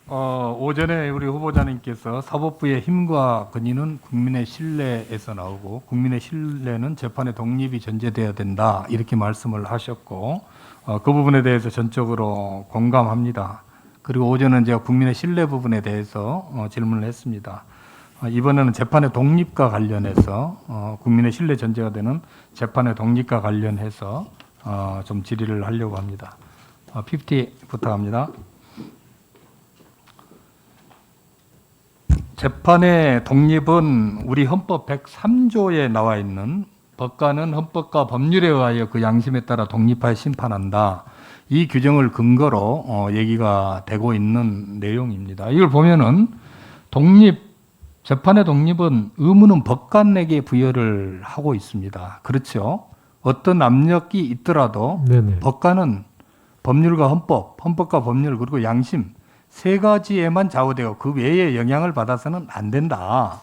오전에 우리 후보자님께서 사법부의 힘과 권위는 국민의 신뢰에서 나오고 국민의 신뢰는 재판의 독립이 전제돼야 된다 이렇게 말씀을 하셨고 그 부분에 대해서 전적으로 공감합니다. 그리고 오전은 제가 국민의 신뢰 부분에 대해서 질문을 했습니다. 이번에는 재판의 독립과 관련해서 국민의 신뢰 전제가 되는 재판의 독립과 관련해서 좀 질의를 하려고 합니다. PPT 부탁합니다. 재판의 독립은 우리 헌법 103조에 나와 있는 법관은 헌법과 법률에 의하여 그 양심에 따라 독립하여 심판한다. 이 규정을 근거로 얘기가 되고 있는 내용입니다. 이걸 보면은 재판의 독립은 의무는 법관에게 부여를 하고 있습니다. 그렇죠? 어떤 압력이 있더라도 네네. 법관은 법률과 헌법과 법률 그리고 양심 세 가지에만 좌우되고 그 외에 영향을 받아서는 안 된다.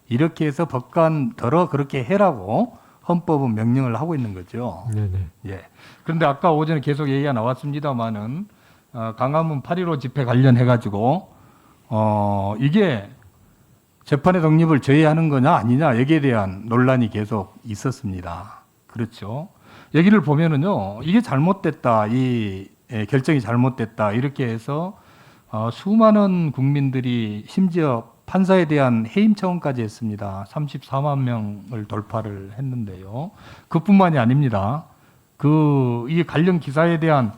이렇게 해서 법관더러 그렇게 해라고 헌법은 명령을 하고 있는 거죠. 네네. 예. 그런데 아까 오전에 계속 얘기가 나왔습니다만은 광화문 8.15 집회 관련해 가지고 이게 재판의 독립을 저해하는 거냐 아니냐 여기에 대한 논란이 계속 있었습니다. 그렇죠. 여기를 보면은요 이게 잘못됐다 이 결정이 잘못됐다 이렇게 해서 수많은 국민들이 심지어 판사에 대한 해임 청원까지 했습니다. 34만 명을 돌파를 했는데요. 그뿐만이 아닙니다. 이 관련 기사에 대한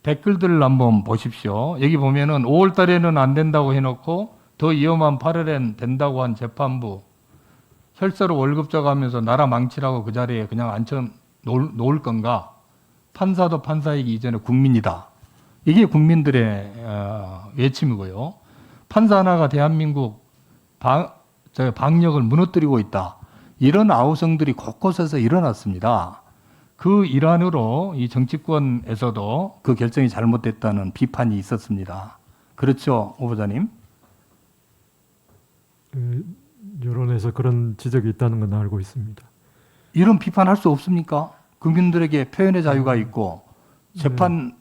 댓글들을 한번 보십시오. 여기 보면은 5월 달에는 안 된다고 해놓고 더 위험한 8월엔 된다고 한 재판부 혈세로 월급 줘가면서 나라 망치라고 그 자리에 그냥 앉혀 놓을 건가? 판사도 판사이기 이전에 국민이다. 이게 국민들의 외침이고요. 판사 하나가 대한민국 방역을 무너뜨리고 있다. 이런 아우성들이 곳곳에서 일어났습니다. 그 일환으로 이 정치권에서도 그 결정이 잘못됐다는 비판이 있었습니다. 그렇죠, 후보자님? 여론에서 그런 지적이 있다는 건 알고 있습니다. 이런 비판할 수 없습니까? 국민들에게 표현의 자유가 있고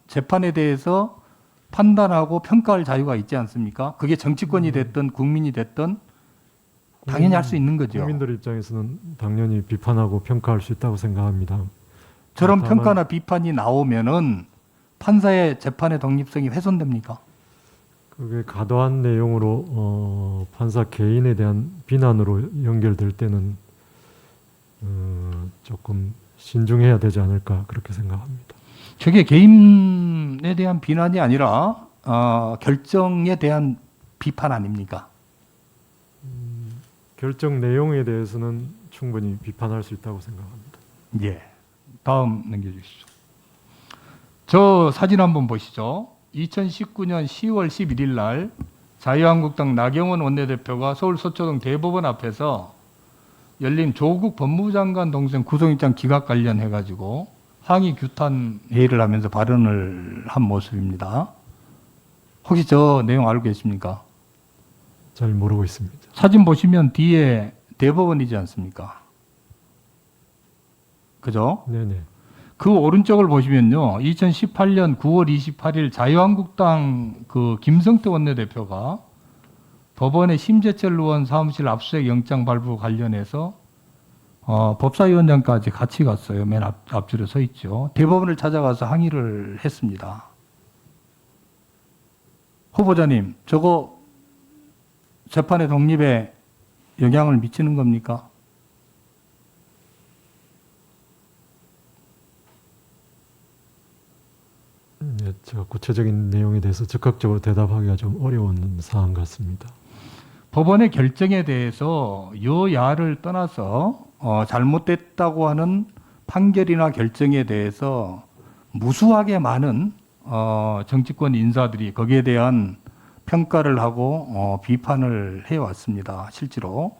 재판에 대해서 판단하고 평가할 자유가 있지 않습니까? 그게 정치권이 됐든 국민이 됐든 당연히 할 수 있는 거죠. 국민들 입장에서는 당연히 비판하고 평가할 수 있다고 생각합니다. 저런 다만 평가나 비판이 나오면은 판사의 재판의 독립성이 훼손됩니까? 그게 과도한 내용으로 판사 개인에 대한 비난으로 연결될 때는 조금 신중해야 되지 않을까 그렇게 생각합니다. 저게 개인에 대한 비난이 아니라 결정에 대한 비판 아닙니까? 결정 내용에 대해서는 충분히 비판할 수 있다고 생각합니다. 예. 다음 넘겨주시죠. 저 사진 한번 보시죠. 2019년 10월 11일 날 자유한국당 나경원 원내대표가 서울 서초동 대법원 앞에서 열린 조국 법무부 장관 동생 구속영장 기각 관련해가지고 항의 규탄 회의를 하면서 발언을 한 모습입니다. 혹시 저 내용 알고 계십니까? 잘 모르고 있습니다. 사진 보시면 뒤에 대법원이지 않습니까? 그죠? 네네. 그 오른쪽을 보시면요. 2018년 9월 28일 자유한국당 그 김성태 원내대표가 법원의 심재철 의원 사무실 압수수색 영장 발부 관련해서 법사위원장까지 같이 갔어요. 맨 앞줄에 서 있죠. 대법원을 찾아가서 항의를 했습니다. 후보자님, 저거 재판의 독립에 영향을 미치는 겁니까? 네, 제가 구체적인 내용에 대해서 적극적으로 대답하기가 좀 어려운 사안 같습니다. 법원의 결정에 대해서 여야를 떠나서 잘못됐다고 하는 판결이나 결정에 대해서 무수하게 많은 정치권 인사들이 거기에 대한 평가를 하고 비판을 해왔습니다. 실제로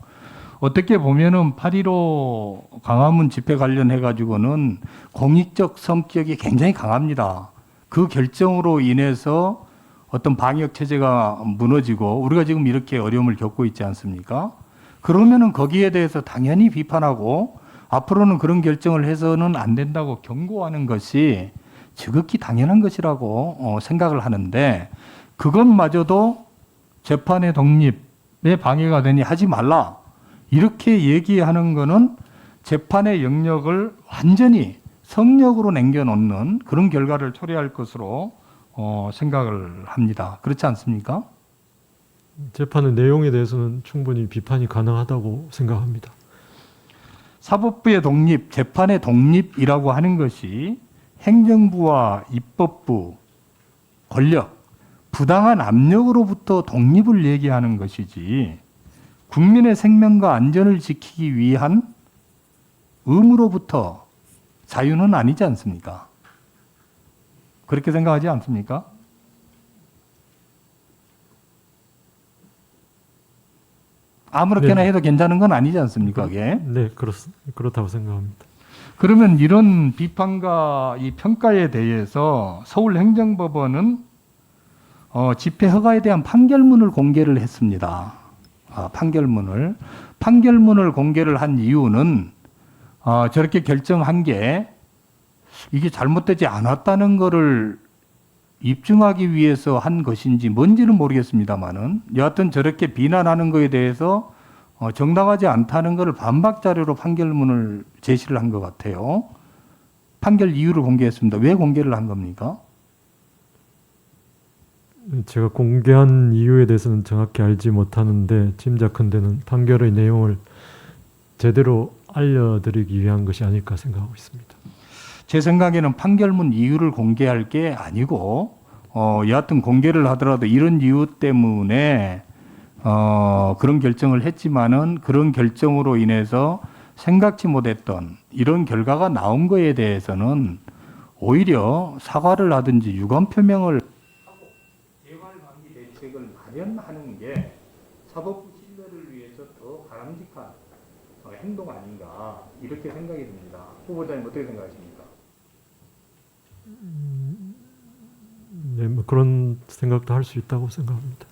어떻게 보면은 8.15 광화문 집회 관련해 가지고는 공익적 성격이 굉장히 강합니다. 그 결정으로 인해서 어떤 방역 체제가 무너지고 우리가 지금 이렇게 어려움을 겪고 있지 않습니까? 그러면은 거기에 대해서 당연히 비판하고 앞으로는 그런 결정을 해서는 안 된다고 경고하는 것이 지극히 당연한 것이라고 생각을 하는데 그것마저도 재판의 독립에 방해가 되니 하지 말라. 이렇게 얘기하는 거는 재판의 영역을 완전히 성역으로 남겨놓는 그런 결과를 초래할 것으로 생각을 합니다. 그렇지 않습니까? 재판의 내용에 대해서는 충분히 비판이 가능하다고 생각합니다. 사법부의 독립, 재판의 독립이라고 하는 것이 행정부와 입법부, 권력, 부당한 압력으로부터 독립을 얘기하는 것이지 국민의 생명과 안전을 지키기 위한 의무로부터 자유는 아니지 않습니까? 그렇게 생각하지 않습니까? 아무렇게나 네. 해도 괜찮은 건 아니지 않습니까? 그게? 네, 그렇다고 생각합니다. 그러면 이런 비판과 이 평가에 대해서 서울행정법원은 집회 허가에 대한 판결문을 공개를 했습니다. 판결문을 공개를 한 이유는 저렇게 결정한 게 이게 잘못되지 않았다는 것을 입증하기 위해서 한 것인지 뭔지는 모르겠습니다만은 여하튼 저렇게 비난하는 것에 대해서 정당하지 않다는 것을 반박 자료로 판결문을 제시를 한 것 같아요. 판결 이유를 공개했습니다. 왜 공개를 한 겁니까? 제가 공개한 이유에 대해서는 정확히 알지 못하는데 짐작컨대는 판결의 내용을 제대로 알려드리기 위한 것이 아닐까 생각하고 있습니다. 제 생각에는 판결문 이유를 공개할 게 아니고 여하튼 공개를 하더라도 이런 이유 때문에 그런 결정을 했지만은 그런 결정으로 인해서 생각지 못했던 이런 결과가 나온 거에 대해서는 오히려 사과를 하든지 유감 표명을 하고 재발방지 대책을 마련하는 게 사법부 신뢰를 위해서 더 바람직한 행동 아닌가 이렇게 생각이 듭니다. 후보자님 어떻게 생각하십니까? 네, 뭐 그런 생각도 할 수 있다고 생각합니다.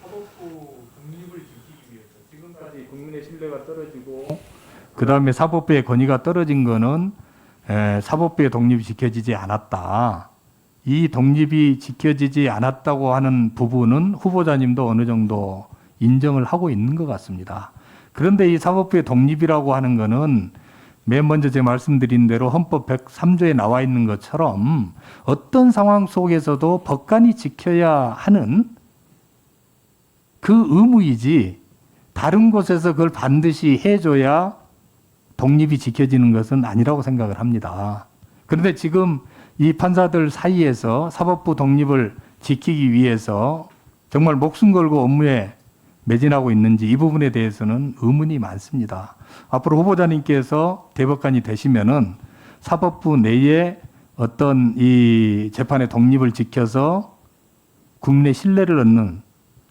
사법부 독립을 지키기 위해서 지금까지 국민의 신뢰가 떨어지고 그 다음에 사법부의 권위가 떨어진 거는 사법부의 독립이 지켜지지 않았다. 이 독립이 지켜지지 않았다고 하는 부분은 후보자님도 어느 정도 인정을 하고 있는 것 같습니다. 그런데 이 사법부의 독립이라고 하는 거는 맨 먼저 제가 말씀드린 대로 헌법 103조에 나와 있는 것처럼 어떤 상황 속에서도 법관이 지켜야 하는 그 의무이지 다른 곳에서 그걸 반드시 해줘야 독립이 지켜지는 것은 아니라고 생각을 합니다. 그런데 지금 이 판사들 사이에서 사법부 독립을 지키기 위해서 정말 목숨 걸고 업무에 매진하고 있는지 이 부분에 대해서는 의문이 많습니다. 앞으로 후보자님께서 대법관이 되시면은 사법부 내에 어떤 이 재판의 독립을 지켜서 국민의 신뢰를 얻는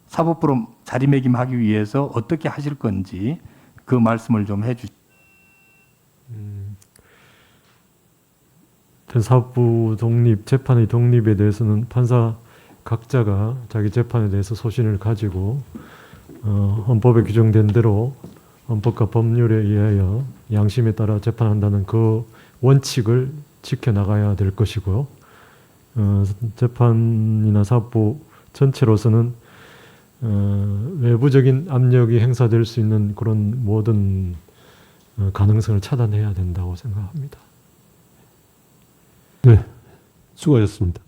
사법부로 자리매김하기 위해서 어떻게 하실 건지 그 말씀을 좀 해주시죠. 사법부 독립, 재판의 독립에 대해서는 판사 각자가 자기 재판에 대해서 소신을 가지고 헌법에 규정된 대로 헌법과 법률에 의하여 양심에 따라 재판한다는 그 원칙을 지켜나가야 될 것이고요. 재판이나 사법부 전체로서는 외부적인 압력이 행사될 수 있는 그런 모든 가능성을 차단해야 된다고 생각합니다. 네, 수고하셨습니다.